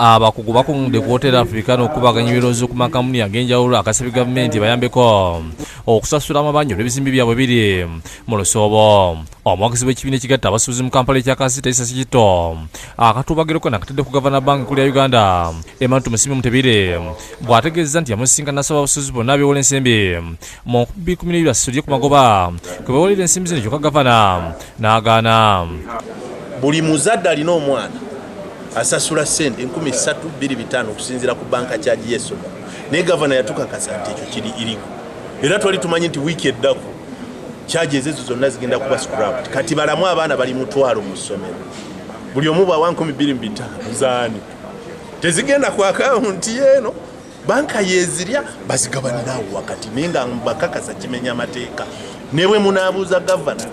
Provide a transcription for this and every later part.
abakugu bakungudde ku Hotel Africana okubaganya ebirozo ku makampuni ag'enjawulo akasabye gavumenti bayambeko okusasula amabanja olw'ebizimbe byabwe biri mu Lusoobo. Omuwagizi w'ekibiina ekigatta abasuubuzi mu Kampala ekyakasita Isasi Kito akatuubagereko nakatadde ku gavana banka enkulu ya Uganda Emmanuel Musimi Mutebire bw'ategeeza nti yamusisinkana n'asaba abasuubuzi bonna abeewola ensimbi mu 2012 basasudde ku magoba kwe beewolera ensimbi zino kyokka gavana n'agaana. Buli muzadde alina omwana asasula sente 3,250 okusinziira ku banka kyaji y'essomero. Naye gavana yatukakasa nti ekyo kiri iriku. Era twali tumanyi nti wiiki eddako kyaji ezo zonna zigenda kuba scrapped. Kati balamu abaana bali mutwalo mu ssomero. Buli omu bwa 2,250 zaani. Tezigenda ku akawunti yeeno. Banka yezirya bazigabanirawo wakati naye nga mbakakasa kimenya amateeka. Newe munaabuuza gavana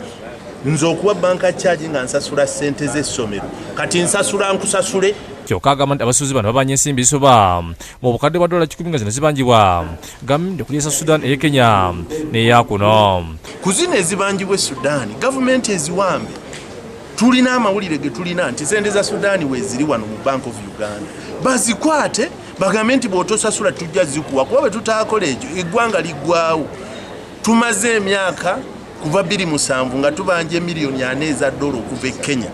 nze okuwa banka kyaji nga nsasula ssente z'essomero kati nsasula nkusasule. Kyokka agamba nti abasuubuzi bano babanja ensimbi zisoba mu bukadde bwa $10 nga zino zibanjibwa gavumenti okuli eza Sudan ey'e Kenya n'eya kuno. Ku zino ezibanjibwa e Sudan gavumenti eziwambe tulina amawulire ge tulina nti sente za Sudan weeziri wano mu Bank of Uganda bazikwate bagambe nti bw'otosasula tujja zikuwa kuba bwe tutaakola ekyo eggwanga liggwawo. Tumaze emyaka kuva 2007 nga tubanja miliyoni 4 eza dola okuva e Kenya.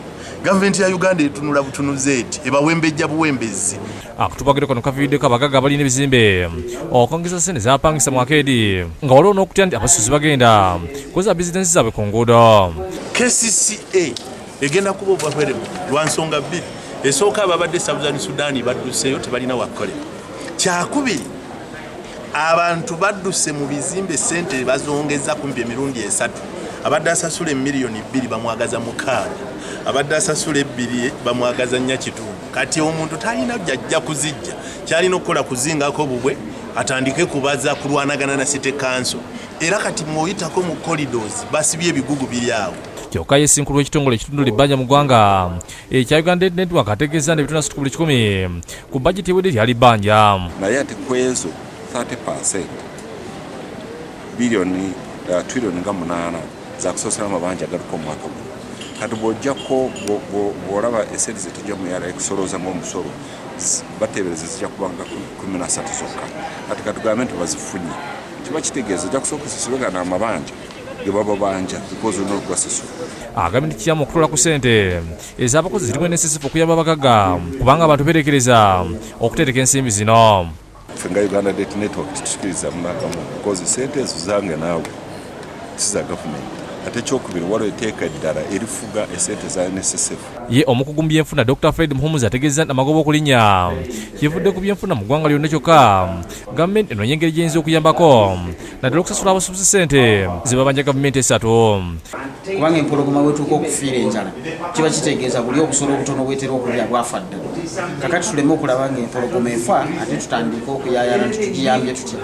Gavumenti ya Uganda etunula butunuzi eti ebawembejja buwembezi. Akutubagire kano kaviddeko Abagagga balina ebizimbe okwongeza ssente zapangisa mu akeedi nga waliwo n'okutya nti abasuubuzi bagenda kukoza bizinensi zaabwe ku nguudo. KCCA egenda kuba obwahwere lwa nsonga bbiri. Esooka ababadde Southern Sudan badduseeyo tebalina wakolera. Kyakubiri abantu badduse mu bizimbe sente bazongeza kumpi emirundi 3. Abadde asasula miliyoni 2 bamwagaza mukaaga. Abadde asasula 2 bamwagaza nnya kitundu. Kati omuntu talina jjajja kuzijja. Kyalina okukola kuzingako bubwe atandike kubaza kulwanagana na City Council. Era kati mwoyitako mu corridors basibye ebigugu biri awo. Kyokka yeesinkulu w'ekitongole ekitundula ebbanja mu ggwanga ekya Uganda Network ategeeza nti ebitone 10 ku bajeti ewedde lyali bbanja. Naye ate ku ezo 30% biliyoni trillioni nga 8 za kusasula amabanja agaliko omwaka guno. Kati bw'ojjako bw'olaba esente ze tujja mu yala ekusoloza ng'omusolo bateebereza zijja kubanga 13 zokka. Kati katugambe nti bazifunye kiba kitegeeza ojja kusooka osasulagana amabanja ge baba banja because olina okugasusu. Agambye nti kiyama okutola ku ssente ez'abakozi zirimu NSSF okuyamba Abagagga kubanga abantu beerekereza okutereka ensimbi zino. Ffe nga Uganda Debt Network tutukiriza munagamu because sente ezo zange naawe si za gavumenti. Ate kyokubiri waliwo etteeka eddala erifuga esente za NSSF. Ye omukugu mu byenfuna Dr. Fred Muhumuzi ategeeza nti amagoba okulinnya kivudde ku byenfuna mu ggwanga lyonna kyokka gavumenti enoonya engeri gy'eyinza okuyambako naddala okusasula abasuubuzi ssente ze babanja gavumenti 3. Kubanga empologoma wetuuka okufiira enjala kiba kitegeeza buli obusolo obutono bwetera okulya bwafa ddala. Kakati tuleme okulaba ng'empologoma efa ate tutandika okuyaayana nti tugiyambye tutya.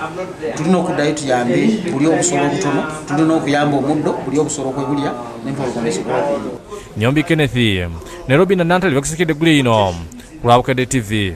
Tulina okuddayo tuyambe buli obusolo obutono, tulina okuyamba omuddo buli obusolo kwe bulya n'empologoma esobola okulya. Nyombi Kenneth, Nairobi na Nantali bakisekedde guli ino ku lwa Bukedde TV.